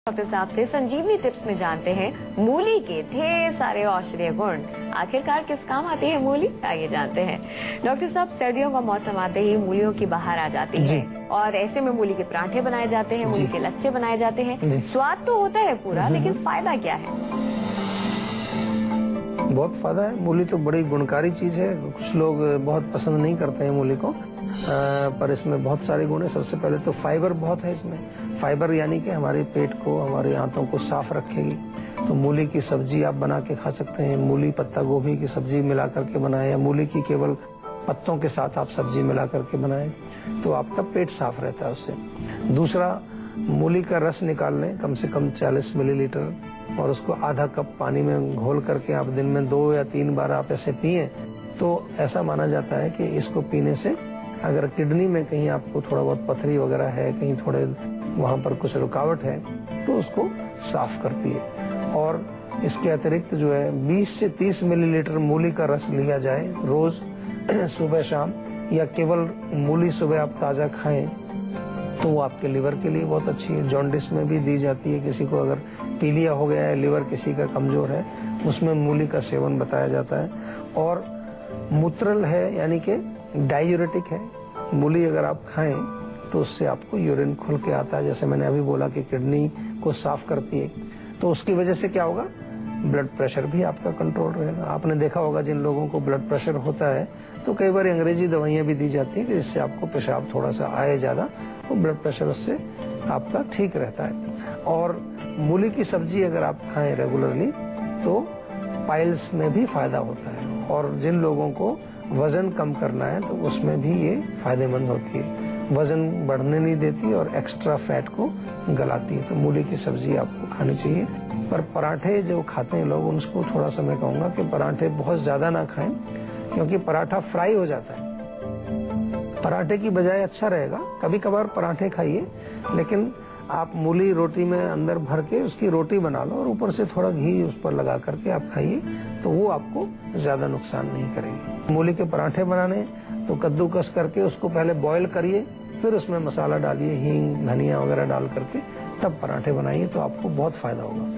Doctor साहब से संजीवनी tips में जानते हैं मूली के ढेर सारे औषधीय गुण। आखिरकार किस काम आती है मूली, आइए जानते हैं। डॉक्टर साहब, सर्दियों का मौसम आते ही मूलियों की बहार आ जाती है और ऐसे में मूली के पराठे बनाए जाते हैं, मूली के लच्छे बनाए जाते हैं। स्वाद तो होता है पूरा, लेकिन फायदा क्या है? बहुत फायदा है। मूली तो बड़ी गुणकारी चीज है। कुछ लोग बहुत पसंद नहीं करते हैं मूली को, पर इसमें बहुत सारे गुण है। सबसे पहले तो फाइबर बहुत है इसमें। फाइबर यानी कि हमारे पेट को, हमारे आंतों को साफ रखेगी। तो मूली की सब्जी आप बना के खा सकते हैं। मूली पत्ता गोभी की सब्जी मिला करके बनाएं, या मूली की केवल पत्तों के साथ आप सब्जी मिला करके बनाएं, तो आपका पेट साफ रहता है उससे। दूसरा, मूली का रस निकाल लें, कम से कम 40 मिलीलीटर, और उसको आधा कप पानी में घोल करके आप दिन में 2 या 3 बार आप ऐसे पिए, तो ऐसा माना जाता है कि इसको पीने से अगर किडनी में कहीं आपको थोड़ा बहुत पथरी वगैरह है, कहीं थोड़े वहाँ पर कुछ रुकावट है, तो उसको साफ करती है। और इसके अतिरिक्त जो है 20 से 30 मिलीलीटर मूली का रस लिया जाए रोज सुबह शाम, या केवल मूली सुबह आप ताजा खाएं, तो वो आपके लिवर के लिए बहुत अच्छी है। जॉन्डिस में भी दी जाती है। किसी को अगर पीलिया हो गया है, लिवर किसी का कमजोर है, उसमें मूली का सेवन बताया जाता है। और मूत्रल है, यानी कि डायूरेटिक है। मूली अगर आप खाएं तो उससे आपको यूरिन खुल के आता है। जैसे मैंने अभी बोला कि किडनी को साफ करती है, तो उसकी वजह से क्या होगा, ब्लड प्रेशर भी आपका कंट्रोल रहेगा। आपने देखा होगा जिन लोगों को ब्लड प्रेशर होता है, तो कई बार अंग्रेजी दवाइयां भी दी जाती है कि जिससे आपको पेशाब थोड़ा सा आए ज्यादा, तो ब्लड प्रेशर उससे आपका ठीक रहता है। और मूली की सब्जी अगर आप खाएं रेगुलरली, तो पाइल्स में भी फायदा होता है। और जिन लोगों को वजन कम करना है, तो उसमें भी ये फायदेमंद होती है। वजन बढ़ने नहीं देती और एक्स्ट्रा फैट को गलाती है। तो मूली की सब्जी आपको खानी चाहिए। पर पराठे जो खाते हैं लोग, उनको थोड़ा सा मैं कहूँगा कि पराठे बहुत ज्यादा ना खाएं, क्योंकि पराठा फ्राई हो जाता है। पराठे की बजाय अच्छा रहेगा कभी कभार पराठे खाइए, लेकिन आप मूली रोटी में अंदर भर के उसकी रोटी बना लो और ऊपर से थोड़ा घी उस पर लगा करके आप खाइए, तो वो आपको ज्यादा नुकसान नहीं करेगी। मूली के पराठे बनाने, तो कद्दूकस करके उसको पहले बॉईल करिए, फिर उसमें मसाला डालिए, हींग धनिया वगैरह डाल करके, तब पराठे बनाइए, तो आपको बहुत फायदा होगा।